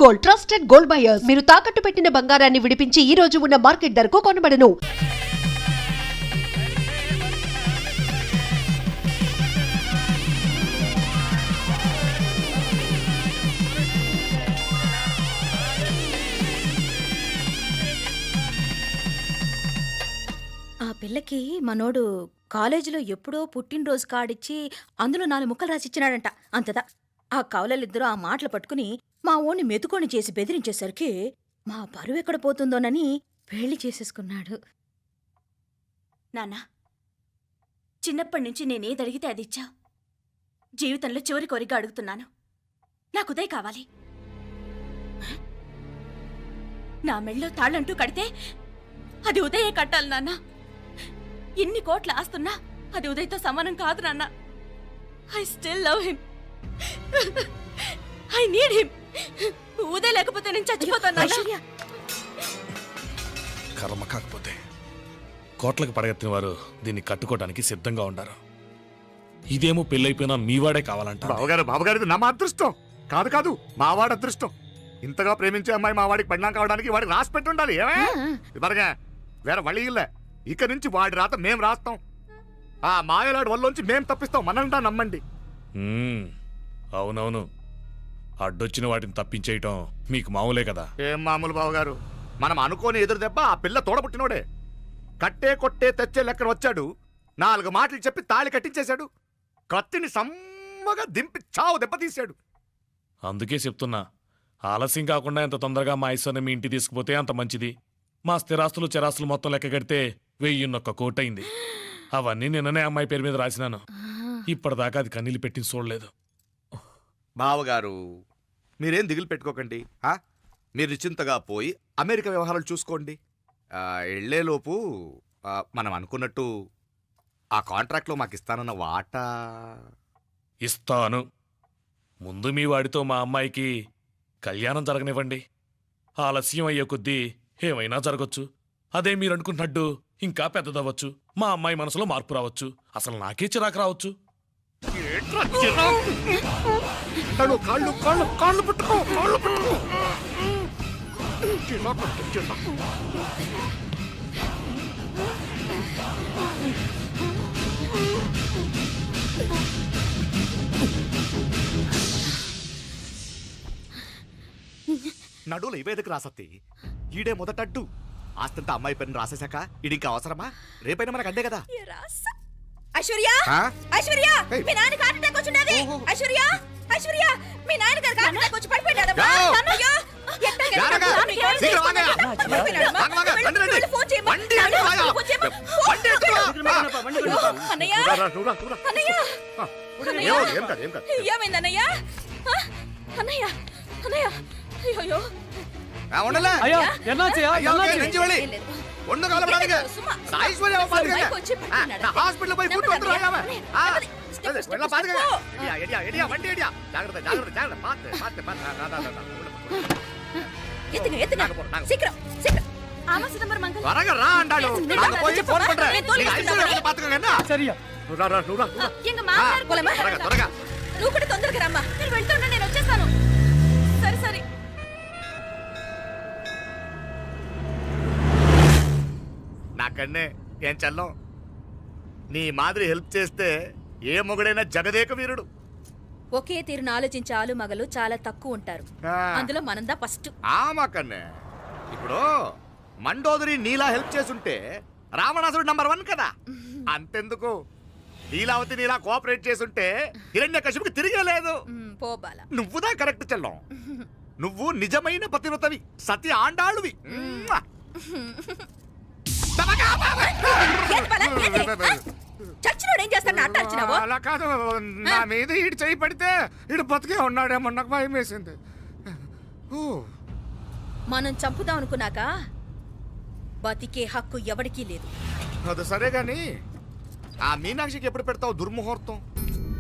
Gold, trusted gold buyers. మీరు తాకట్టు పెట్టిన బంగారాన్ని విడిపించి ఈ రోజు ఉన్న మార్కెట్ ధరకు కొనబడను. ఆ పిల్లకి మనోడు కాలేజీలో ఎప్పుడో పుట్టినరోజు కార్డిచ్చి అందులో 4 ముక్కలు రాసిచ్చినాడంట. అంతదా ఆ కవలలిద్దరూ ఆ మాటలు పట్టుకుని మా ఓణ్ణి మెతుకొని చేసి బెదిరించేసరికి మా పరువెక్కడ పోతుందోనని పెళ్లి చేసేసుకున్నాడు. నాన్నా, చిన్నప్పటినుంచి నేనేదడిగితే అది ఇచ్చావు. జీవితంలో చివరి కోరిక అడుగుతున్నాను. నాకు ఉదయ్ కావాలి. నా మెళ్ళో తాళ్ళంటూ కడితే అది ఉదయే కట్టాలి నాన్న. ఇన్ని కోట్ల ఆస్తున్నా అది ఉదయ్తో సమానం కాదు నాన్న. I still love him. I need him. Uday లేకపోతే నేను చచ్చిపోతాను. కర్మ కాకపోతే కోట్లకు పడగెత్తిన వారు దీన్ని కట్టుకోవడానికి సిద్ధంగా ఉండారు. ఇదేమో పెళ్ళైపోయినా మీవాడే కావాలంట. బావగారు నా అదృష్టం కాదు కాదు మావాడి అదృష్టం. ఇంతగా ప్రేమించే అమ్మాయి మావాడికి పెళ్ళాం కావడానికి వాడికి రాసి పెట్టి ఉండాలి. ఏమే వేరే వళ్ళీ ఇల్లే. ఇక నుంచి వాడి రాత మేం రాస్తాం. ఆ మాయలాడి వల్లోంచి మేం తప్పిస్తాం. మనంటా నమ్మండి. అవునవును, అడ్డొచ్చిన వాటిని తప్పించేయటం మీకు మామూలే కదా. ఏం మామూలు బావగారు, మనం అనుకోని ఎదురు దెబ్బ ఆ పిల్ల తోడబుట్టినోడే. కట్టే కొట్టే తెచ్చే లెక్కన వచ్చాడు. 4 మాటలు చెప్పి తాళి కట్టించేశాడు. కత్తిని సమ్మగా దింపి చావు దెబ్బతీశాడు. అందుకే చెప్తున్నా, ఆలస్యం కాకుండా ఎంత తొందరగా మా ఐశ్వర్యం మీ ఇంటికి తీసుకుపోతే అంత మంచిది. మా స్థిరాస్తులు చిరాస్తులు మొత్తం లెక్క కడితే 1001 కోటయింది. అవన్నీ నిన్ననే అమ్మాయి పేరు మీద రాసినాను. ఇప్పటిదాకా అది కన్నీళ్ళు పెట్టి చూడలేదు. బావగారు మీరేం దిగులు పెట్టుకోకండి. మీరు నిశ్చింతగా పోయి అమెరికా వ్యవహారాలు చూసుకోండి. వెళ్లేలోపు మనం అనుకున్నట్టు ఆ కాంట్రాక్ట్లో మాకు ఇస్తానన్న వాటా ఇస్తాను. ముందు మీ వాడితో మా అమ్మాయికి కళ్యాణం జరగనివ్వండి. ఆలస్యం అయ్యే కొద్దీ ఏమైనా జరగచ్చు. అదే మీరు అనుకుంటున్నట్టు ఇంకా పెద్దదవ్వచ్చు. మా అమ్మాయి మనసులో మార్పు రావచ్చు. అసలు నాకే చిరాకు రావచ్చు. నడువులు ఇవేదకు రాసత్తి. ఈడే మొదటడ్డు. ఆస్తంతా అమ్మాయి పని రాసేశాక ఈడింకా అవసరమా? రేపైనా మనకు అడ్డే కదా. ఐశ్వర్య, ఐశ్వర్య, మీ నాన్న హార్ట్ అటాక్ వచ్చినది. ఐశ్వర్య, ఐశ్వర్య, మీ నాన్న గారికి హార్ట్ అటాక్ వచ్చి పడిపోయాడమ్మా. అయ్యో, హాస్పిటల్ పోయి నువ్వు కూడా తొందరగా రమ్మా. నేను వెళ్తున్నా, నేను వచ్చేస్తాను. సరే సరే. నాకన్నే ఏం చల్లం, నీ మాదిరి హెల్ప్ చేస్తే ఏ మొగుడైనా జగదేక వీరుడు. ఒకే తీరును ఆలోచించే ఆలు మగలు చాలా తక్కువ ఉంటారు. అందులో మనందా ఫస్ట్. మాకన్నే ఇప్పుడు మండోదరి నీలా హెల్ప్ చేసుంటే రావణాసుడు నంబర్ 1 కదా. అంతెందుకు, లీలావతి నీలా కోఆపరేట్ చేసుంటే హిరణ్యకశిపుకి తిరిగే లేదు. నువ్వుదా కరెక్ట్ చెల్లం. నువ్వు నిజమైన పతివ్రతవి, సతి ఆండాళువి. అలా కాదు, నా మీద ఈడు చేయి పడితే ఈడు బతికే ఉన్నాడేమో నాకు భయం వేసింది. మనం చంపుదాం అనుకున్నాక బతికే హక్కు ఎవరికీ లేదు. అది సరే గాని ఆ మీనాక్షికి ఎప్పుడు పెడతావు దుర్ముహూర్తం?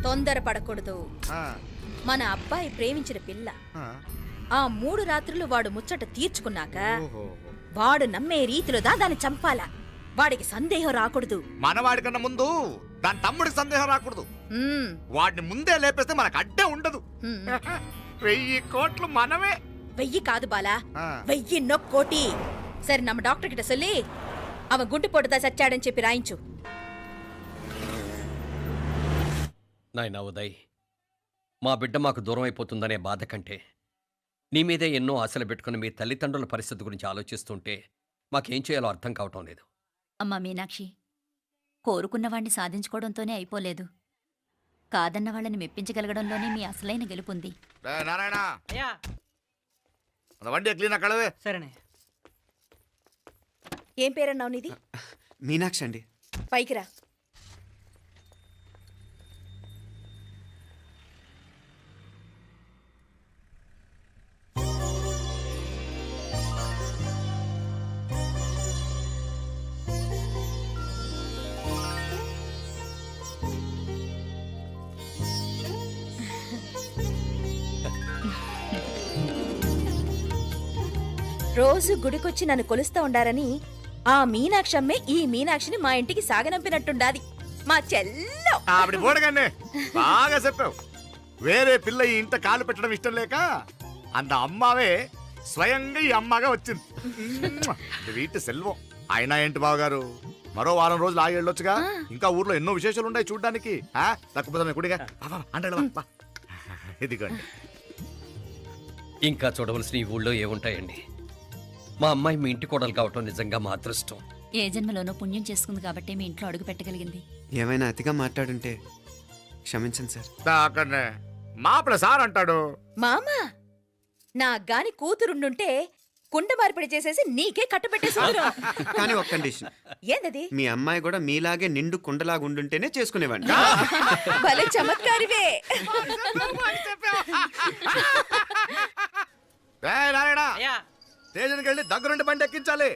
తొందర పడకూడదు. మన అబ్బాయి ప్రేమించిన పిల్ల ఆ 3 రాత్రులు వాడు ముచ్చట తీర్చుకున్నాక వాడు నమ్మే రీతిలో దాన్ని చంపాలా. వాడికి సందేహం రాకూడదు. మనవాడి కన్నా ముందు దాని తమ్ముడికి సందేహం రాకూడదు. వాడిని ముందే లేపేస్తే మనకు అడ్డే ఉండదు. 1000 కోట్లు మనమే. వెయ్యి కాదు బాలా ఆ. 1000 కోటి. సరే நம்ம డాక్టర్ கிட்ட சொல்லி அவன் గుండు పోటుదా సచ్చాడని చెప్పి రాయించు. నాయనా ఉదయ్, మా బిడ్డ మాకు దూరం అయిపోతుందనే బాధ కంటే నీ మీదే ఎన్నో ఆశలు పెట్టుకుని మీ తల్లిదండ్రుల పరిస్థితి గురించి ఆలోచిస్తుంటే మాకేం చేయాలో అర్థం కావటం లేదు. అమ్మా మీనాక్షి, కోరుకున్నవాణ్ణి సాధించుకోవడంతోనే అయిపోలేదు. కాదన్న వాళ్ళని మెప్పించగలగడంలోనే మీ అసలైన గెలుపుంది. నారాయణ అయ్యా அந்த வண்டியை క్లీన్ కడవే. సరేనే. ఏం పేరన్నావు నీది? మీనాక్షి అండి. పైకి రా. రోజు గుడికొచ్చి నన్ను కొలుస్తా ఉండారని ఆ మీనాక్షమ్మే ఈ మీనాక్షిని మా ఇంటికి సాగనంపినట్టుండాది. మా చెల్లో ఆవిడ పోడగానే బాగా చెప్పావు. వేరే పిల్ల ఈ ఇంట కాలు పెట్టడం ఇష్టం లేక అంత అమ్మావే స్వయంగా ఈ అమ్మగా వచ్చింది. వీటి సెల్వం. అయినా ఏంటి బావగారు, మరో వారం రోజులు ఆగి వెళ్ళొచ్చుగా. ఇంకా ఊర్లో ఎన్నో విశేషాలు ఉన్నాయి చూడ్డానికి. తక్కువ కుడిగా అంటే ఇదిగోండి. ఇంకా చూడవలసిన ఈ ఊళ్ళో ఏముంటాయండి? మా అమ్మాయి మీ ఇంటి కోడలు కావటం నిజంగా మా అదృష్టం. ఏ జన్మలోనో పుణ్యం చేసుకుంది కాబట్టి మీ ఇంట్లో అడుగు పెట్టగలిగింది. ఏమైనా అతిగా మాట్లాడుంటే క్షమించండి సార్. అక్కడనే మాపడ సార్ అంటాడు. మామ నా గాని కూతురుండుంటే కుండ మార్పిడి చేసేసి నీకే కట్టబెట్టేసుకురా. కానీ ఒక కండిషన్, ఏందది? మీ అమ్మాయి కూడా మీలాగే నిండు కుండలాగా ఉండుంటేనే చేసుకునేవాడిని. భలే చమత్కారివే. నారాయణ అయ్యా స్టేషన్కి వెళ్ళి దగ్గరుండి బండి ఎక్కించాలి.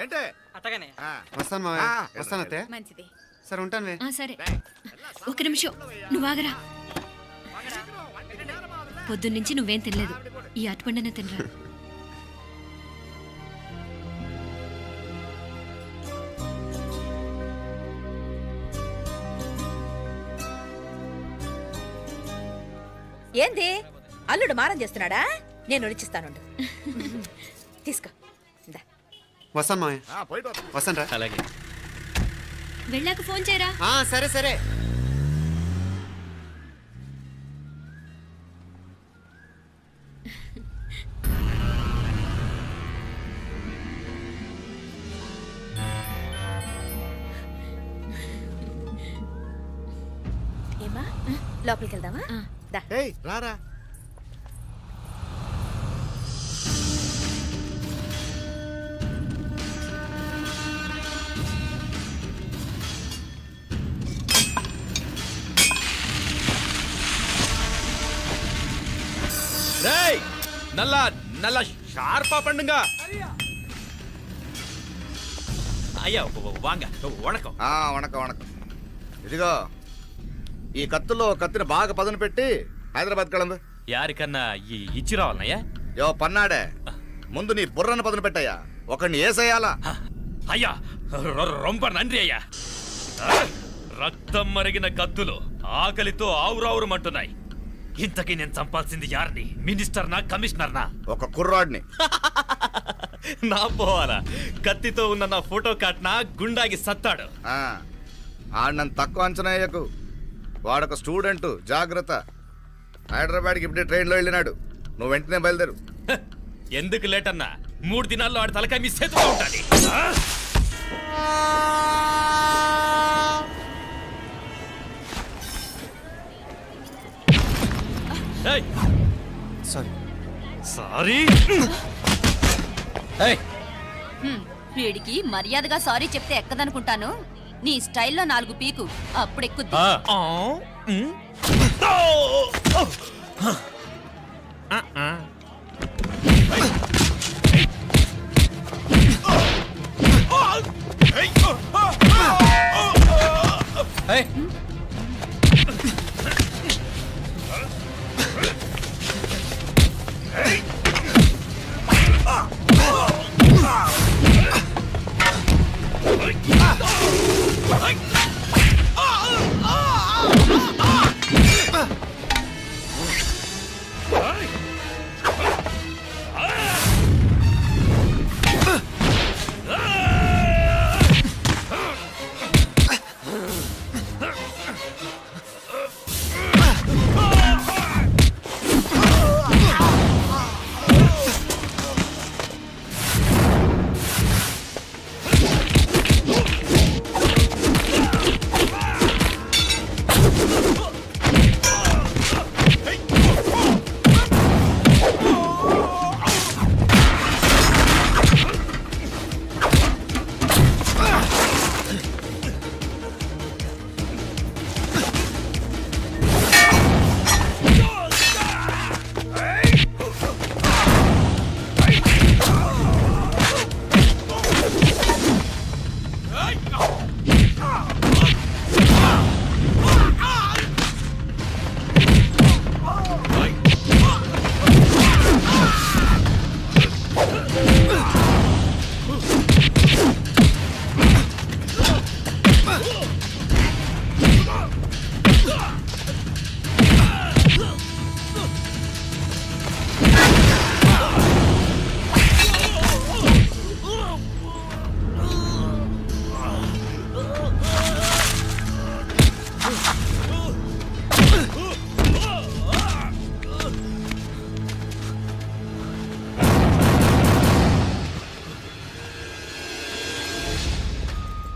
ఏంటే అట్టగానే. వస్తాను మావయ్య. వస్తాను అత్తయ్య. మంచిది. సరే ఉంటాను. సరే, ఒక నిమిషం నువ్వు ఆగరా. పొద్దున్నుంచి నువ్వేం తినలేదు. ఈ అటుపండనే తినరా. ఏంది అల్లుడు మారం చేస్తున్నాడా? నేను ఒలిచిస్తానుండు. తీసుకో. ఇందా. వస్తాను మావయ్య. పోయిట్ వస్తా. వస్తాను రా. అలాగే. వెళ్ళాక ఫోన్ చేయరా. సరే సరే. ఏమా లోపలికి వెళ్దామా? దా. ఏయ్ రారా. నల్ల నల్ల షార్పా పండుగ అయ్యా వాంగ వణకం. వణకం వణకం. ఇదిగో ఈ కత్తుల్లో కత్తిని బాగా పదును పెట్టి హైదరాబాద్ కళందు. యారికన్నా ఇచ్చి రావాలన్నయ్యా? యో పన్నాడే, ముందు నీ బుర్రను పదును పెట్టయ్యా. ఒకడిని ఏసేయాలా? అయ్యా రొంప నంది అయ్యా. రక్తం మరిగిన కత్తులు ఆకలితో ఆవురావురమంటున్నాయి. ఇంతకీ నేను చంపాల్సింది యారిని? మినిస్టర్నా కమిషనర్నా? ఒక కుర్రాడిని. నా పోవాలా? కత్తితో ఉన్న నా ఫోటో కాట్నా గుండాగి సత్తాడు. ఆడినంత తక్కువ అంచనా వేయకు. వాడొక స్టూడెంట్, జాగ్రత్త. హైదరాబాద్కి ఇప్పుడే ట్రైన్లో వెళ్ళినాడు. నువ్వు వెంటనే బయలుదేరు. ఎందుకు లేట్ అన్నా? 3 దినాల్లో ఆడి తలకాయ మీ చేతిలో ఉంటుంది. సారీ. సారీ. వీడికి మర్యాదగా సారీ చెప్తే ఎక్కదనుకుంటాను. నీ స్టైల్లో 4 పీకు, అప్పుడు ఎక్కుద్ది.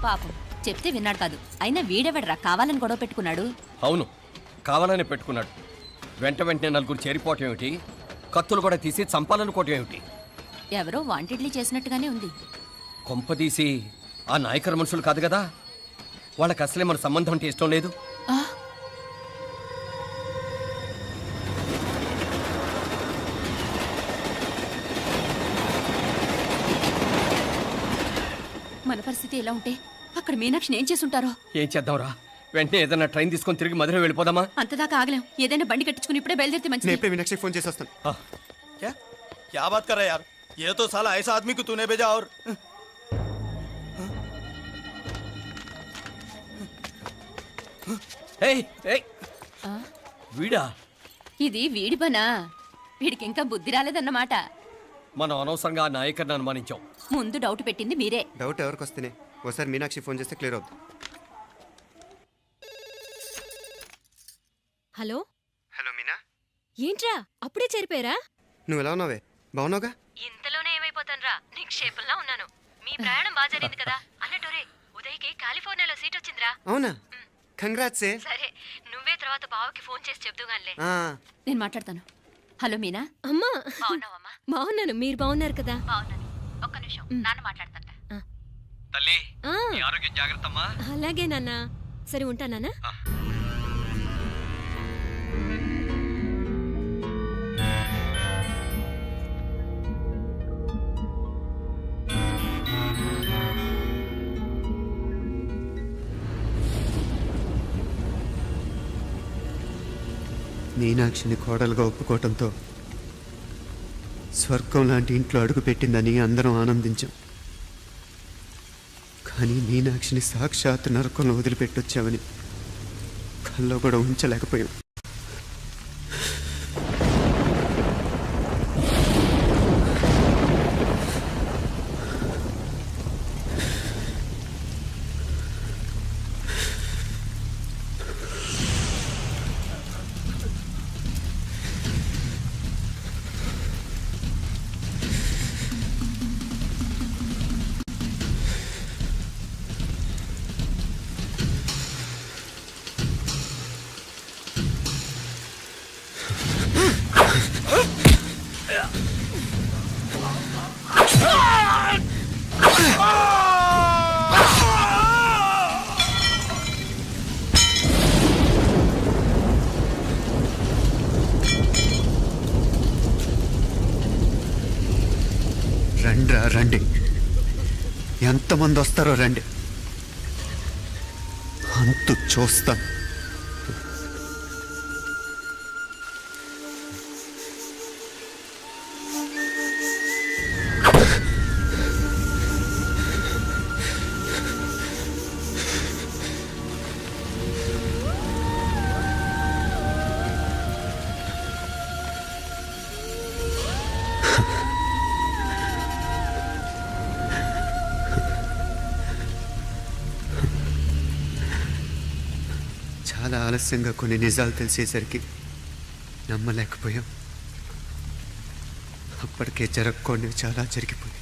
పాపం చెప్తే విన్నాడు కాదు. అయినా వీడెవడరా కావాలని గొడవ పెట్టుకున్నాడు? అవును, కావాలనే పెట్టుకున్నాడు. వెంటనే నలుగురు చేరిపోవటం ఏమిటి, కత్తులు కూడా తీసి చంపాలనుకోవటం ఏమిటి? ఎవరో వాంటెడ్లీ చేసినట్టుగానే ఉంది. కొంపదీసి ఆ నాయకర్ మనుషులు కాదు కదా? వాళ్ళకి అసలే మన సంబంధం అంటే ఇష్టం లేదు. ఆ, మన పరిస్థితి ఎలా ఉంటే అక్కడ మీనాక్షిని ఏం చేసుంటారో. ఏం చేద్దాంరా? వెంటనే ఏదైనా ట్రైన్ తీసుకొని తిరిగి మధుర వెళ్ళిపోదామా? అంతదాకా ఆగలేం. ఏదైనా బండి కట్టించుకుని ఇప్పుడే బయలుదేరితే నేను మంచిది. ఇప్పుడే మీనాక్షికి ఫోన్ చేసి వస్తాను. क्या क्या बात कर रहा है यार? ये तो साला ऐसा आदमी को तूने भेजा और ఏయ్, ఏయ్, ఆ, వీడా? ఇది వీడి పనా? వీడికి ఇంకా బుద్ధి రాలేదన్నమాట. మనం అనవసరంగా ఆ నాయకర్ని అనుమానించాం. ముందు డౌట్ పెట్టింది మీరే. డౌట్ ఎవరికి వస్తేనే ఒకసారి మీనాక్షి ఫోన్ చేస్తే క్లియర్ అవుతుంది. హలో హలో మీనా, ఏంట్రా అప్పుడే చేరిపోయారా? నువ్వు ఎలా ఉన్నావే? బాగున్నావుగా? ఇంతలోనే ఏమైపోతాన్రా, నిక్షేపంలా ఉన్నాను. మీ ప్రయాణం బాగా జరిగింది కదా? అన్నట్టోరే ఉదయ్కి కాలిఫోర్నియాలో సీట్ వచ్చిందిరా. అవునా? కంగ్రాట్సే. సరే నువ్వే తర్వాత బావకి ఫోన్ చేసి చెప్దుగానిలే. నేను మాట్లాడతాను. హలో మీనా. అమ్మా బాగున్నాను, మీరు బాగున్నారు కదా? ఒక్క నిమిషం, నాన్న మాట్లాడతాను. తల్లి, ఆ, నీ ఆరోగ్యం జాగ్రత్తమ్మా. అలాగే నాన్న. సరే ఉంటానా? మీనాక్షిని కోడలుగా ఒప్పుకోవటంతో స్వర్గం లాంటి ఇంట్లో అడుగు పెట్టిందని అందరం ఆనందించాం. కానీ మీనాక్షిని సాక్షాత్ నరకంలో వదిలిపెట్టొచ్చామని కల్లో కూడా ఉంచలేకపోయాం. రండ్రా రండి, ఎంతమంది వస్తారో రండి, అంతు చూస్తాం. చాలా ఆలస్యంగా కొన్ని నిజాలు తెలిసేసరికి నమ్మలేకపోయాం. అప్పటికే జరగకూడనివి చాలా జరిగిపోయాయి.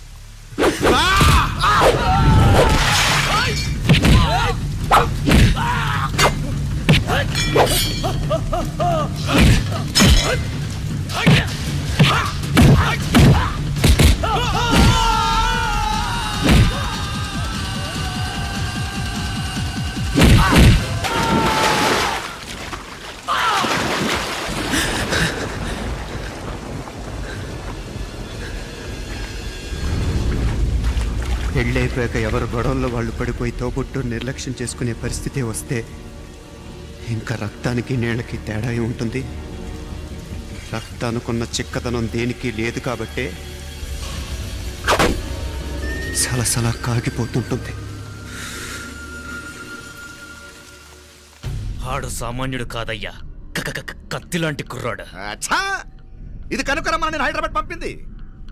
పెళ్ళైపోయాక ఎవరు గొడవల్లో వాళ్ళు పడిపోయి తోబుట్టు నిర్లక్ష్యం చేసుకునే పరిస్థితి వస్తే ఇంకా రక్తానికి నీళ్ళకి తేడా ఉంటుంది. రక్తానుకున్న చిక్కదనం దేనికి లేదు కాబట్టే సలసలా కాగిపోతుంటుంది. ఆడు సామాన్యుడు కాదయ్యా, కత్తి లాంటి కుర్రాడు. అచ్చా, ఇది కనుకరమ్మని నేను హైదరాబాద్ పంపింది.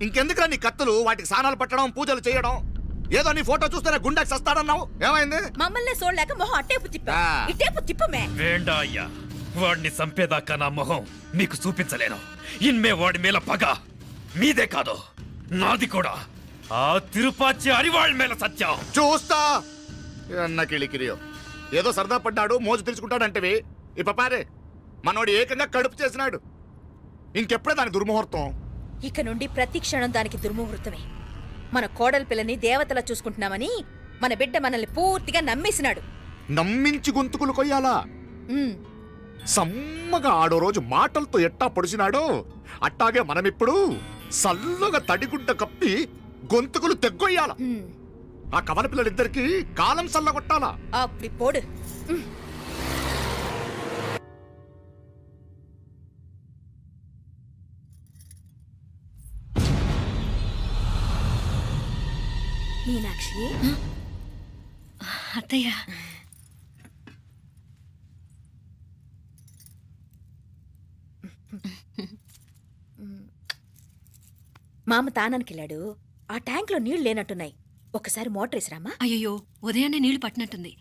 ఇంకెందుకురా నీ కత్తులు, వాటికి స్నానాలు పట్టడం, పూజలు చేయడం? ఏదో నీ ఫోటో చూస్తేనే గుండెకి సస్తాడన్నావు, ఏమైంది? మమ్మల్ని చూడలేక మొహం అట్టేపు తిప్పా. ఆ. ఇట్టేపు తిప్పమే. వేండా అయ్యా, వాడిని చంపేదాకా నా మొహం మీకు చూపించలేను. ఇన్మే వాడి మేల పగ మీదే కాదు, నాది కూడా. ఆ తిరుపాచి అరివాళ్ళ మేల సత్యం చూస్తా. అన్న కిళికిరియో ఏదో సరదా పడ్డాడు మోజు తెరుచుకుంటాడంటవి ఈ పపారే మనోడు ఏకంగా కడుపు చేసినాడు. ఇంకెప్పుడే దాని దుర్ముహూర్తం. ఇక నుండి ప్రతి క్షణం దానికి దుర్ముహూర్తమే. మన కోడలి పిల్లని దేవతలా చూసుకుంటున్నామని మన బిడ్డ మనల్ని పూర్తిగా నమ్మేసినాడు. నమ్మించి గొంతుకులు కొయ్యాలా? ఉమ్, సమ్మగా ఆడో రోజు మాటలతో ఎట్టా పొడిచినాడో అట్టాగే మనమిప్పుడు సల్లుగా తడిగుడ్డ కప్పి గొంతుకులు తెగ్గొయ్యాల. ఉమ్. ఆ కవల పిల్లలిద్దరికి కాలం సల్లగొట్టాలా. అప్పుడు పోడు. ఉమ్. మీనాక్షి, అత్తయ్య మామ తానానికి వెళ్ళాడు. ఆ ట్యాంక్ లో నీళ్లు లేనట్టున్నాయి. ఒకసారి మోటార్ వేసిరామా. అయ్యో ఉదయాన్నే నీళ్లు పట్టినట్టుంది.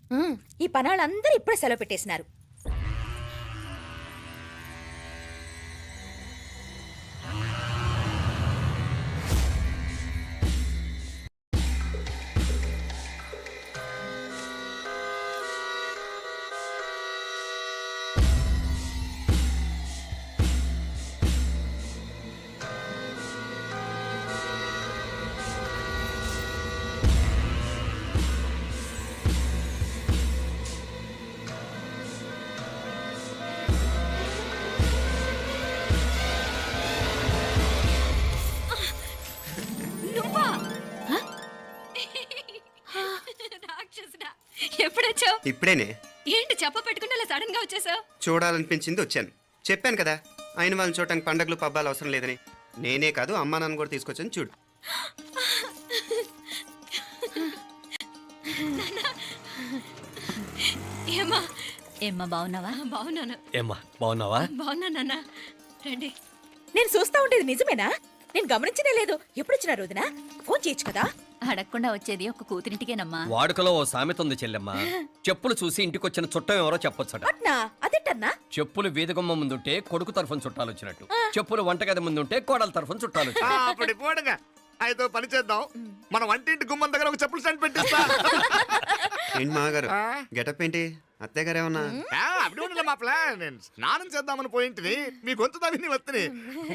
ఈ పనాళ్ళందరూ ఇప్పుడే సెలవు పెట్టేసినారు. రాక్షసుడా, ఎప్పుడొచ్చావు? ఇప్పుడేనే ఏంటి చెప్ప పెట్టుకుంటే అలా సడన్ గా వచ్చేసావు? చూడాలనిపించింది వచ్చాను. చెప్పాను కదా అయిన వాళ్ళని చూడటానికి పండగలు పబ్బాలు అవసరం లేదని. నేనే కాదు అమ్మా నాన్న కూడా తీసుకొచ్చాను చూడు. ఏమా ఏమ్మా బాగున్నావా? బాగున్నాను. ఏమ్మా బాగున్నావా? బాగున్నానన్నా. రండి. నేను చూస్తా ఉండేది నిజమేనా? నేను గమనించనే లేదు. ఎప్పుడొచ్చినా రోజున ఫోన్ చేయొచ్చు కదా. అడగకుండా వచ్చేది ఒక కూతురింటికేనమ్మా. వాడుకలో ఓ సామెత ఉంది చెల్లెమ్మ. చెప్పులు చూసి ఇంటికొచ్చిన చుట్టం ఎవరో చెప్పొచ్చట. అట్నా? అదేటన్నా? చెప్పులు వీధగుమ్మ ముందుంటే కొడుకు తరఫున చుట్టాలు వచ్చినట్టు, చెప్పులు వంటగది ముందుంటే కోడల తరఫున చుట్టాలు వచ్చినట్టు. అప్పుడు పోడుగా అయితే పని చేద్దాం. మన వంటింటి గుమ్మం దగ్గర ఒక చెప్పులు స్టాండ్ పెట్టిస్తా. ఏంటి మామగారు గెటప్ ఏంటి? అత్తయ్య గారు ఏమన్నా? అప్పుడు ఉండలే మా ప్లాన్. నేను స్నానం చేద్దామని పోయింటిని, మీ గొంతు తవ్వి వస్తుంది.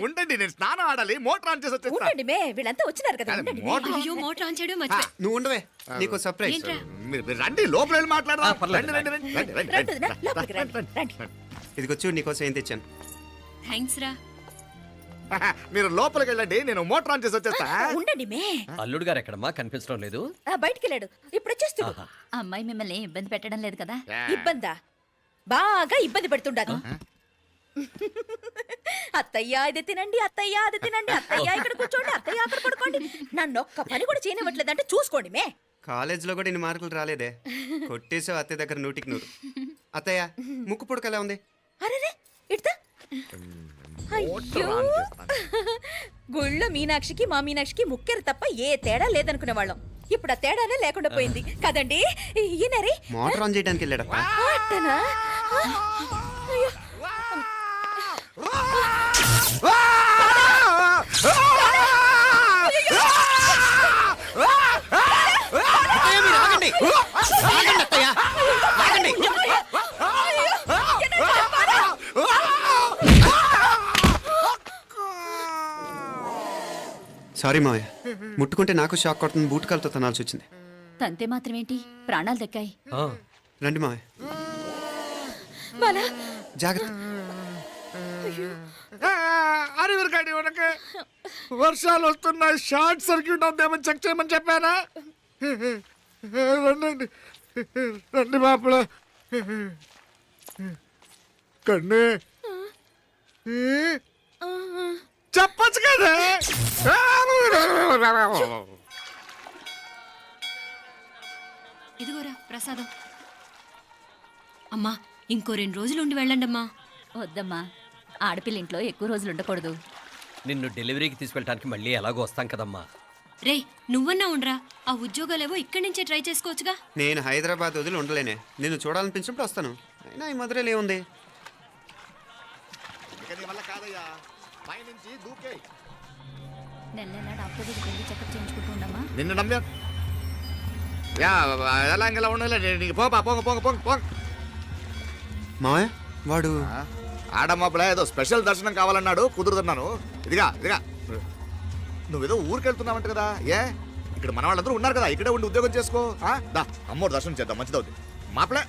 ఉండండి, నేను స్నానం ఆడాలి. మోటార్ ఆన్ చేసి వచ్చేస్తా. ఉండండి మే, వీళ్ళంతా వచ్చినారు కదా. ఉండండి మే. మోటార్ అయ్యో మోటార్ ఆన్ చేయడం మర్చిపోయా. నువ్వు ఉండవే, నీకు సర్ప్రైజ్. ఏంట్రా? మీరు రండి, లోపల వెళ్ళి మాట్లాడదాం. పర్లేదు. రండి, రండి, రండి, రండి, రండి, రండి వదినా, రండి. లోపలికి రండి, రండి. ఇదిగో చూడు నీకోసం ఏం తెచ్చాను. థ్యాంక్స్ రా. మీరు లోపలికి వెళ్ళండి, నేను మోటార్ ఆన్ చేసి వచ్చేస్తా. ఉండండి మే. అల్లుడు గారు ఎక్కడమ్మా కనిపించడం లేదు? బయటికి వెళ్ళాడు. ఇప్పుడు వచ్చేస్తాడు. ఆహా. అమ్మాయి మిమ్మల్ని ఇబ్బంది పెట్టడం లేదు కదా? ఇబ్బందా? బాగా ఇబ్బంది పెడుతుండదు. అత్తయ్య ఇది తినండి, అత్తయ్య అది తినండి, అత్తయ్య ఇక్కడ కూర్చోండి, అత్తయ్య అక్కడ పడుకోండి. నన్ను ఒక్క పని కూడా చేయనివ్వట్లేదంటే చూసుకోండి మే. కాలేజీలో కూడా ఇన్ని మార్కులు రాలేదే. కొట్టేసావు అత్తయ్య దగ్గర 100కి 100. అత్తయ్య ముక్కు పుడక ఎలా ఉంది? అరే ఇడతా. అయ్యో, గుళ్ళో మీనాక్షికి మా మీనాక్షికి ముక్కెరు తప్ప ఏ తేడా లేదనుకునే వాళ్ళం. ఇప్పుడు ఆ తేడానే లేకుండా పోయింది కదండి. ఈయనరి మోటార్ ఆన్ చేయడానికి వెళ్ళాడప్ప. అట్టనా? అయ్యో. సారీ మావయ్య, ముట్టుకుంటే నాకు షాక్ కొడుతుంది. బూట్ కాలుతో తనాల్సి వచ్చింది. తంతే మాత్రమేంటి, ప్రాణాలు దక్కాయి. ఆ, రండి మావయ్య, బాలా, జాగ్రత్త. అరివిరకాడి ఉనకే వర్షాలు వస్తున్నాయి, షార్ట్ సర్క్యూట్ అవుతామని చెక్ చేయమని చెప్పానా? రండి రండి మాపల కన్ను చెప్పచ్చు కదా. ఇదిగోరా ప్రసాదం. అమ్మా ఇంకో 2 రోజులు ఉండి వెళ్ళండి అమ్మా. వద్దమ్మా, ఆడపిల్ల ఇంట్లో ఎక్కువ రోజులు ఉండకూడదు. నిన్ను డెలివరీకి తీసుకెళ్ళడానికి మళ్ళీ ఎలాగో వస్తాం కదమ్మా. రేయ్ నువ్వన్నా ఉండరా, ఆ ఉద్యోగాలేవో ఇక్కడి నుంచే ట్రై చేసుకోవచ్చుగా. నేను హైదరాబాద్ వదిలి ఉండలేనే. నిన్ను చూడాలనిపించినప్పుడు వస్తాను. అయినా ఈ మధురలో ఏముంది? వల్ల కాదయ్యా, పైనుంచి దూకే. నెల నెల డాక్టర్ దగ్గరికి వెళ్ళి చెకప్ చేయించుకుంటూ ఉండమ్మా. నిన్ను నమ్మా. యా ఎలా ఇంకెలా ఉండలే నీకు పోపా పోంగ పోంగ పోంగ పోంగ మావయ్య వాడు ఆడమ్మప్పుడే ఏదో స్పెషల్ దర్శనం కావాలన్నాడు కుదురుతున్నాను. ఇదిగా నువ్వేదో ఊరికి వెళ్తున్నావంట కదా. ఏ ఇక్కడ మన వాళ్ళందరూ ఉన్నారు కదా, ఇక్కడే ఉండి ఉద్యోగం చేసుకో. దా అమ్మోడు దర్శనం చేద్దాం, మంచిదవుద్ది. మాపలే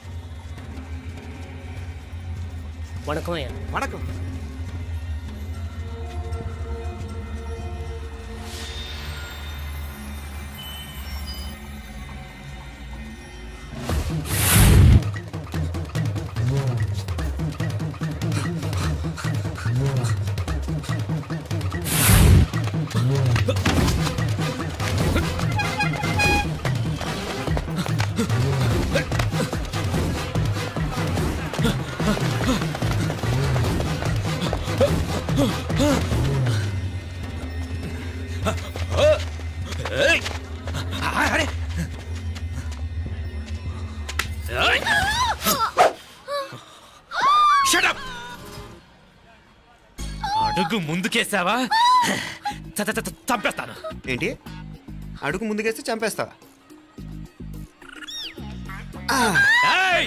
వణకం. అడుగు ముందుకేసావా చంపేస్తాను. ఏంటి అడుగు ముందుకేస్తే చంపేస్తావా? ఏయ్!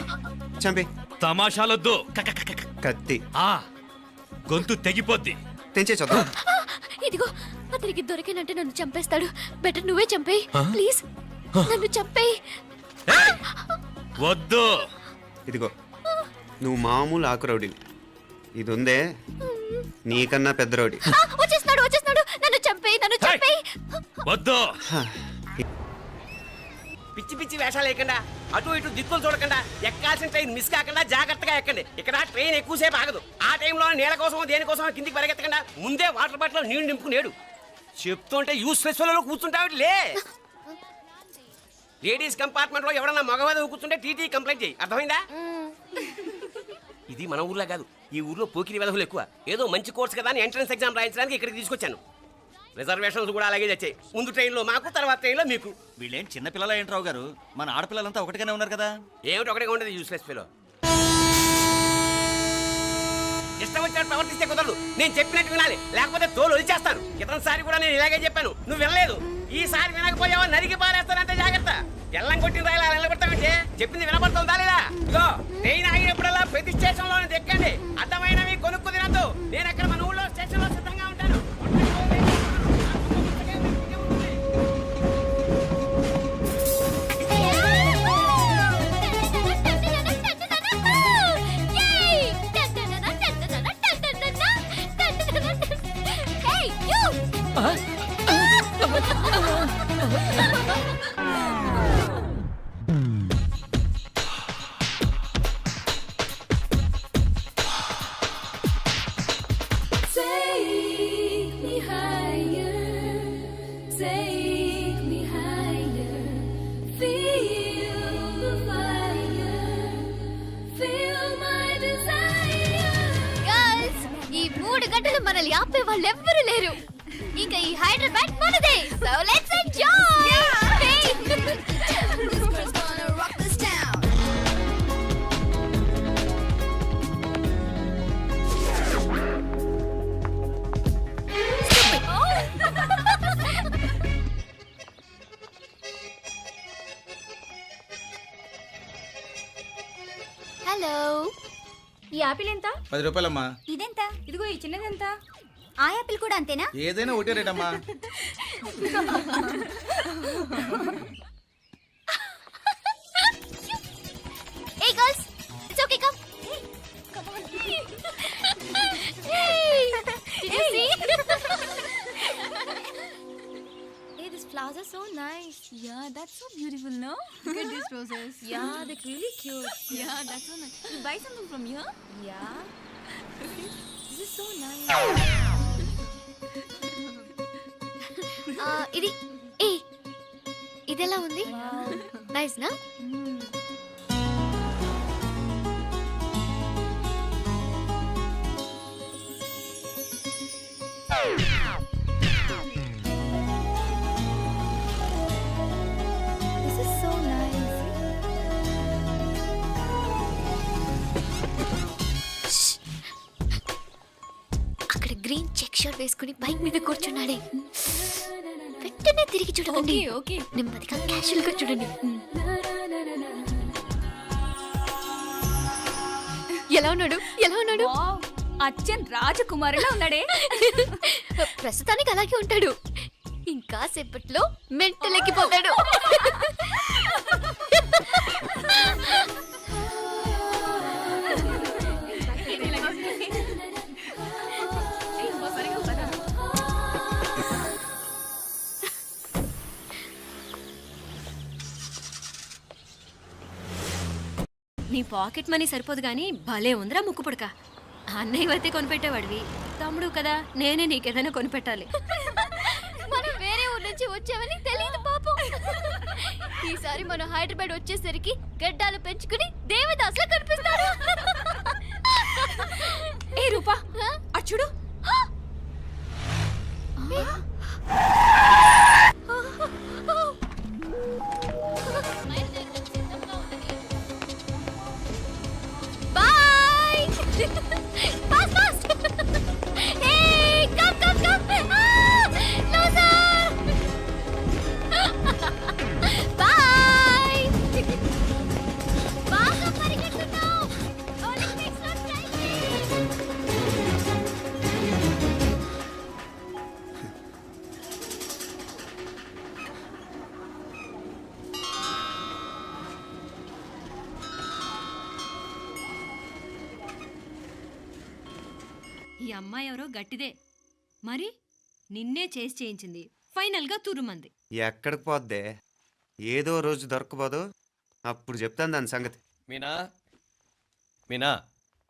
చంపి. తమాషాలొద్దు. కత్తి ఆ గొంతు తెగిపోద్ది. తెంచే చూద్దాం. ఇదిగో అతనికి దొరికినంటే నన్ను చంపేస్తాడు. బెటర్ నువ్వే చంపేయి ప్లీజ్. నన్ను చంపేయి. ఏయ్! వద్దు. ఇదిగో నువ్వు మామూలు ఆకు రౌడీ, ఇది ఉందే నీకన్నా పెద్ద రౌడీ. వచ్చేస్తున్నాడు నన్ను చంపేయి. వద్దు. పిచ్చి పిచ్చి వేషాలు వేయకుండా, అటు ఇటు దిక్కులు చూడకుండా, ఎక్కాల్సిన ట్రైన్ మిస్ కాకుండా జాగ్రత్తగా ఎక్కండి. ఇక్కడ ట్రైన్ ఎక్కువసేపు ఆగదు. ఆ టైంలో నీళ్ళ కోసం దేనికోసం కిందికి పరిగెత్తకుండా ముందే వాటర్ బాటిల్ నీళ్లు నింపుకునేడు. చెప్తుంటే యూస్లెస్ లో కూర్చుంటావు లే. లేడీస్ కంపార్ట్మెంట్ లో ఎవరన్నా మగవాది కూర్చుంటే టీటీ కంప్లైంట్ చేయి. అర్థమైందా? ఇది మన ఊర్లో కాదు, ఈ ఊర్లో పోకిరి వెధవులు ఎక్కువ. ఏదో మంచి కోర్స్ కదా అని ఎంట్రన్స్ ఎగ్జామ్ రాయించడానికి ఇక్కడికి తీసుకొచ్చాను. రిజర్వేషన్స్ కూడా అలాగే వచ్చాయి. ముందు ట్రైన్లో మాకు, తర్వాత ట్రైన్లో మీకు. వీళ్ళేం చిన్నపిల్లల ఏంట్రావు గారు, మన ఆడపిల్లలంతా ఒకటిగానే ఉన్నారు కదా. ఏమిటి ఒకటిగా ఉండదు యూస్లెస్ ఫెలో. ఇష్టం వచ్చినట్టు ప్రవర్తిస్తే కుదరదు. నేను చెప్పినట్టు వినాలి, లేకపోతే తోలు వదిలేస్తాను. ఇతనిసారి కూడా నేను ఇలాగే చెప్పాను, నువ్వు వినలేదు. ఈసారి వినకపోయావా నరికి పారేస్తానంటే జాగ్రత్త. ఎల్లం కొట్టిన రాయలా నిలబడతామంటే చెప్పింది వినపడుతుందా లేదా? ఇదో ట్రైన్ ఆగినప్పుడల్లా ప్రతి స్టేషన్ లో ఎక్కండి. అర్థమైనవి కొనుక్కు తినద్దు. నేను అక్కడ మన ఊళ్ళో స్టేషన్ లో సిద్ధంగా ఉంటాను. ఈ 3 గంటలు మనల్ని ఆపే వాళ్ళు ఎవ్వరూ లేరు. ఇక ఈ హైదరాబాద్ మనదే. So let's enjoy. హలో, ఈ యాపిల్ ఎంత? 10 రూపాయలమ్మా. ఇదెంత? ఇదిగో ఈ చిన్నది ఎంత? ఆ యాపిల్ కూడా అంతేనా? ఏదైనా ఒకటే రేట్ అమ్మా. Hey girls, it's okay, come. Come on. Hey, did you see? Hey, these flowers are so nice. Yeah, that's so beautiful, no? Look at these roses. Yeah, they're really cute. Yeah, that's so nice. You buy something from here? Yeah. This is so nice. ఇది ఇదెలా ఉంది? Nice నా? This is so nice. అక్కడ green check shirt వేసుకుని bike మీద కూర్చున్నాడే, వెంటనే తిరిగి చూడండి. ఓకే నెమ్మదిగా క్యాషువల్ గా చూడండి. ఎలా ఉన్నాడు? ఎలా ఉన్నాడు? అచ్చన్ రాజకుమారిలా ఉన్నాడే. ప్రస్తుతానికి అలాగే ఉంటాడు. ఇంకా సేపట్లో మెంటలెక్కిపోతాడు. నీ పాకెట్ మనీ సరిపోదు గానీ భలే ఉందిరా ముక్కు పుడక. అన్నయ్య అయితే కొనిపెట్టేవాడివి, తమ్ముడు కదా నేనే నీకేదైనా కొనిపెట్టాలి. మనం వేరే ఊరు నుంచి వచ్చామని తెలియదు పాపం. ఈసారి మనం హైదరాబాద్ వచ్చేసరికి గడ్డాలు పెంచుకుని దేవదాసులా కనిపిస్తారు. ఏ రూపా అచ్చుడు. Boy. Fast fast. Hey come come come. No sir. Boy. బాగా పరిగెడుతున్నావు. ఒలింపిక్స్ లో ట్రై చేయి. ఈ అమ్మాయి ఎవరో గట్టిదే, మరి నిన్నే చేసి చేయించింది. ఫైనల్ గా తురుమంది. ఎక్కడికి పోద్దే? ఏదో రోజు దొరకబోదు, అప్పుడు చెప్తాను దాని సంగతి. మీనా మీనా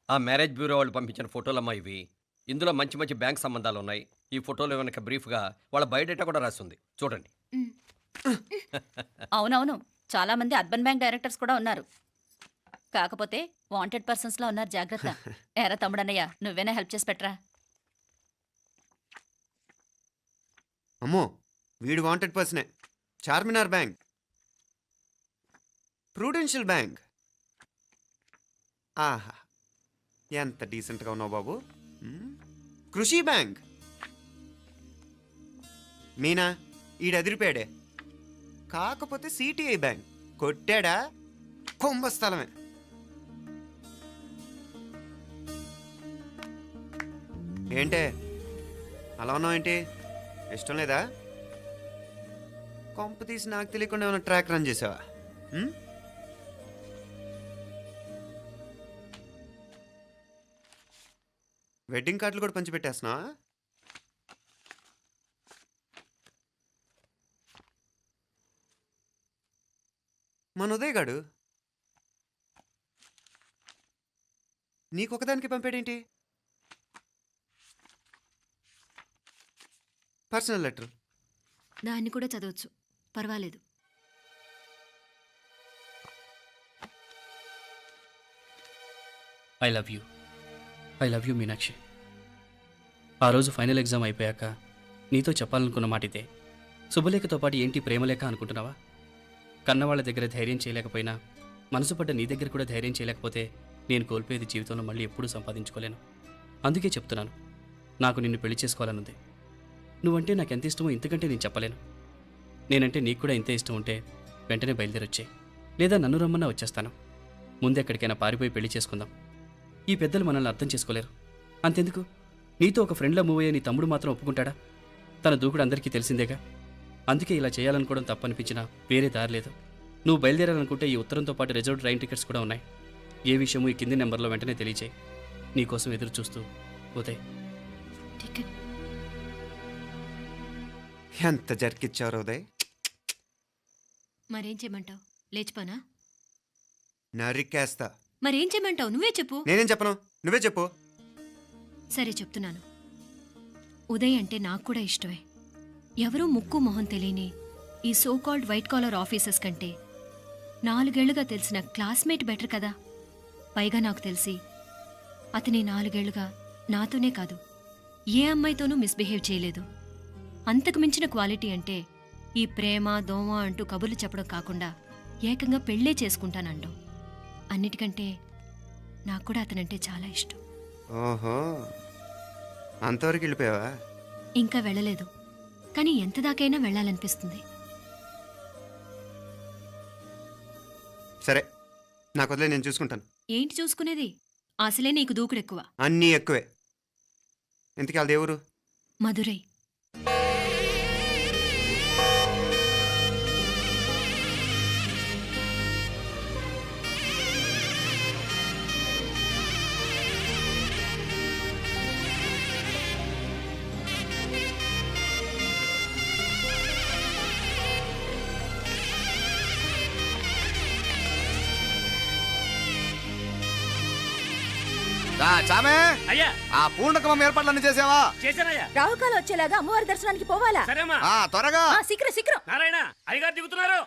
ఆ మ్యారేజ్ బ్యూరో వాళ్ళు పంపించిన ఫోటోలమ్మా ఇవి. ఇందులో మంచి మంచి బ్యాంక్ సంబంధాలు ఉన్నాయి. ఈ ఫోటోలో వెనక బ్రీఫ్గా వాళ్ళ బయోడేటా కూడా రాస్తుంది, చూడండి. అవునవును, చాలా మంది అర్బన్ బ్యాంక్ డైరెక్టర్స్ కూడా ఉన్నారు. కాకపోతే వాంటెడ్ పర్సన్స్ లా ఉన్నారు, జాగ్రత్త. ఎరా తమ్ముడన్నయ్య, నువ్వేనా హెల్ప్ చేసి పెట్టరా. అమ్మో, వీడు వాంటెడ్ పర్సనే. Charminar bank, Prudential bank. ఆహా, ఎంత డీసెంట్గా ఉన్నావు బాబు. కృషి బ్యాంక్. మీనా, ఈడు ఎదిరిపోయాడే. కాకపోతే సిటిఐ బ్యాంక్ కొట్టాడా కుంభస్థలమే. ఏంటే అలా ఉన్నావు? ఏంటి ఇష్టం లేదా? కొంప తీసి నాకు తెలియకుండా ఏమైనా ట్రాక్ రన్ చేసావా? వెడ్డింగ్ కార్డులు కూడా పంచిపెట్టేస్తున్నావా? మన ఉదయ్ గాడు నీకొకదానికి పంపాడేంటి? Personal letter. దాన్ని కూడా చదవచ్చు, పర్వాలేదు. I love you Meenakshi. ఆ రోజు ఫైనల్ ఎగ్జామ్ అయిపోయాక నీతో చెప్పాలనుకున్న మాట ఇదే. శుభలేఖతో పాటు ఏంటి ప్రేమలేఖ అనుకుంటున్నావా? కన్నవాళ్ళ దగ్గర ధైర్యం చేయలేకపోయినా మనసు పడ్డ నీ దగ్గర కూడా ధైర్యం చేయలేకపోతే నేను కోల్పోయేది జీవితంలో మళ్ళీ ఎప్పుడూ సంపాదించుకోలేను. అందుకే చెప్తున్నాను, నాకు నిన్ను పెళ్లి చేసుకోవాలనుంది. నువ్వంటే నాకు ఎంత ఇష్టమో ఇంతకంటే నేను చెప్పలేను. నేనంటే నీకు కూడా ఇంతే ఇష్టం ఉంటే వెంటనే బయలుదేరొచ్చే, లేదా నన్ను రమ్మన్నా వచ్చేస్తాను. ముందెక్కడికైనా పారిపోయి పెళ్లి చేసుకుందాం. ఈ పెద్దలు మనల్ని అర్థం చేసుకోలేరు. అంతెందుకు, నీతో ఒక ఫ్రెండ్లా మూవ్ అయ్యే నీ తమ్ముడు మాత్రం ఒప్పుకుంటాడా? తన దూకుడు అందరికీ తెలిసిందేగా. అందుకే ఇలా చేయాలనుకోవడం తప్పనిపించినా వేరే దారి లేదు. నువ్వు బయలుదేరాలనుకుంటే ఈ ఉత్తరంతో పాటు రిజర్వ్ ట్రైన్ టికెట్స్ కూడా ఉన్నాయి. ఏ విషయమూ ఈ కింది నెంబర్లో వెంటనే తెలియచేయి. నీకోసం ఎదురు చూస్తూ ఉదయ్. ఎంత జరికిచ్చారు ఉదయ్. మరేం చేయమంటావు? లేచిపోనా? నరికేస్తా. మరేం చేయమంటావు? నువ్వే చెప్పు. నేనేం చెప్పను, నువ్వే చెప్పు. సరే చెప్తున్నాను. ఉదయ్ అంటే నాకు కూడా ఇష్టమే. ఎవరూ ముక్కు మొహం తెలియని ఈ so called white collar officers కంటే 4 ఏళ్లుగా తెలిసిన క్లాస్మేట్ బెటర్ కదా. పైగా నాకు తెలిసి అతని 4 ఏళ్లుగా నాతోనే కాదు ఏ అమ్మాయితోనూ మిస్బిహేవ్ చేయలేదు. అంతకు మించిన క్వాలిటీ అంటే ఈ ప్రేమ దోమ అంటూ కబుర్లు చెప్పడం కాకుండా ఏకంగా పెళ్ళే చేసుకుంటానండం. అన్నిటికంటే నాకు కూడా అతనంటే చాలా ఇష్టం. ఓహో, అంతవరకు వెళ్ళిపోయావా? ఇంకా వెళ్ళలేదు. కానీ ఎంత దాకైనా వెళ్ళాలనిపిస్తుంది. సరే, నాకు వదిలే, నేను చూసుకుంటాను. ఏంటి చూసుకునేది? అసలే నీకు దూకుడెక్కువ. అన్నీ ఎక్కువే. ఇంతకీ వాళ్ళ దేవురు? మధురై. చామే, అయ్యా ఆ పూర్ణకమం ఏర్పాట్లన్నీ చేసావా? చేశానయ్యా. రావుకాలం వచ్చేలాగా అమ్మవారి దర్శనానికి పోవాలా? సరేమ్మా. త్వరగా. శీఘ్రం శీఘ్రం. నారాయణ అయ్యగారు దిగుతున్నారు.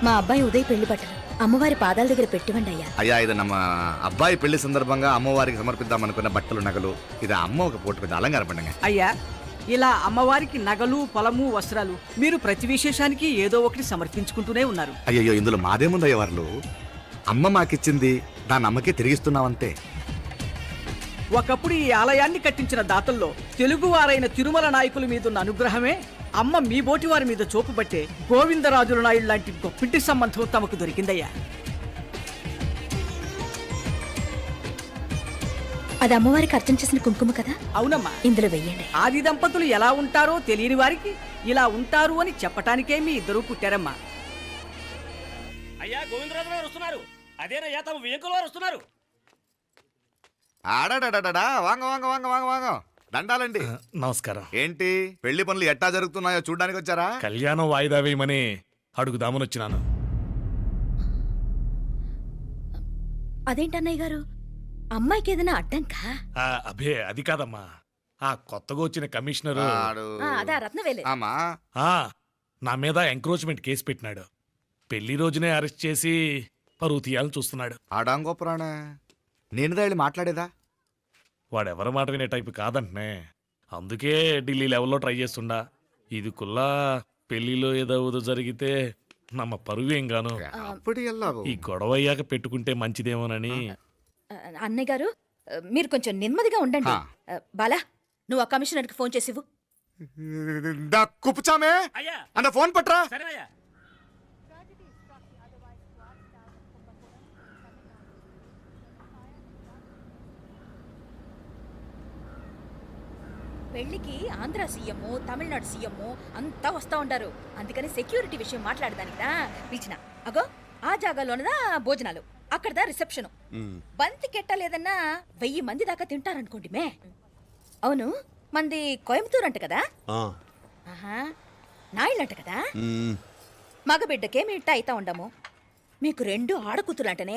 మా అబ్బాయి ఉదయ్ పెళ్లి బట్టలు అమ్మవారి పాదాల దగ్గర పెట్టివండి అయ్యా. అయ్యా, ఇది నమ్మ అబ్బాయి పెళ్లి సందర్భంగా అమ్మవారికి సమర్పిద్దాం అనుకున్న బట్టలు, నగలు. ఇది అమ్మ ఒక పూట పెద్ద అలంకార పండుగ. అయ్యా, ఇలా అమ్మవారికి నగలు, పొలము, వస్త్రాలు మీరు ప్రతి విశేషానికి ఏదో ఒకటి సమర్పించుకుంటూనే ఉన్నారు. అయ్యో, ఇందులో మాదేముందయ్య వాళ్ళు. అమ్మ మాకిచ్చింది, దాని అమ్మకే తిరిగిస్తున్నామంతే. ఒకప్పుడు ఈ ఆలయాన్ని కట్టించిన దాతల్లో తెలుగువారైన తిరుమల నాయకుల మీదున్న అనుగ్రహమే అమ్మ మీ బోటి వారి మీద చూపుబట్టే గోవిందరాజుల నాయుడు లాంటి గొప్పింటి సంబంధం తమకు దొరికిందయ్యా. అది అమ్మవారికి అర్చన చేసిన కుంకుమ కదా? అవునమ్మా. ఇందులో వెయ్యండి. ఆది దంపతులు ఎలా ఉంటారో తెలియని వారికి ఇలా ఉంటారు అని చెప్పటానికే మీ ఇద్దరూ పుట్టారమ్మా. అయ్యా, గోవిందరాజు గారు వస్తున్నారు. అదేనయ్యా, తమ వెంకుల వారు వస్తున్నారు. ఆడాడా, వాంగ వాంగ వాంగ వాంగ వాంగ. దండాలండి. నమస్కారం. ఏంటి పెళ్లి పనులు ఎట్టా జరుగుతున్నాయో చూడ్డానికి వచ్చారా? కళ్యాణం వాయిదా వేయమని అడుగుదామని వచ్చినాను. అదేంటన్నయ్య గారు, అమ్మాయికి ఏదైనా అడ్డంకా? అభే, అది కాదమ్మా. ఆ కొత్తగా వచ్చిన కమిషనరు అదా రత్నవేలే. ఆమా, నా మీద ఎంక్రోచ్మెంట్ కేసు పెట్టినాడు. పెళ్లి రోజునే అరెస్ట్ చేసి పరువు తీయాలని చూస్తున్నాడు. ఆడాంగో పురాణ. నేనుదా వెళ్ళి మాట్లాడేదా? వాడెవరి మాట వినే టైపు కాదంటనే. అందుకే ఢిల్లీ లెవెల్లో ట్రై చేస్తుండా. ఇది కుల్లా పెళ్లిలో ఏదో జరిగితే నమ్మ పరువేం గాను. ఈ గొడవ అయ్యాక పెట్టుకుంటే మంచిదేమోనని. అన్నయ్య గారు, మీరు కొంచెం నెమ్మదిగా ఉండండి. బాలా, నువ్వు ఆ కమిషనర్కి ఫోన్ చేసివు. కుప్పుచామే అయ్యా, అన్న ఫోన్ పట్రా. సరేనయ్యా. పెళ్లికి ఆంధ్ర సీఎం, తమిళనాడు సీఎం అంతా వస్తా ఉంటారు. అందుకని సెక్యూరిటీ విషయం మాట్లాడదానికిదా పిలిచిన. అగో ఆ జాగాలోనదా భోజనాలు, అక్కడదా రిసెప్షన్. బంతి కెట్టలేదన్నా 1000 మంది దాకా తింటారనుకోండి మే. అవును, మంది కోయంబత్తూర్ అంట కదా? నాయుళ్ళంట కదా? మగబిడ్డకే మీ ఇట్ట అయితా ఉండము. మీకు 2 ఆడకూతులంటనే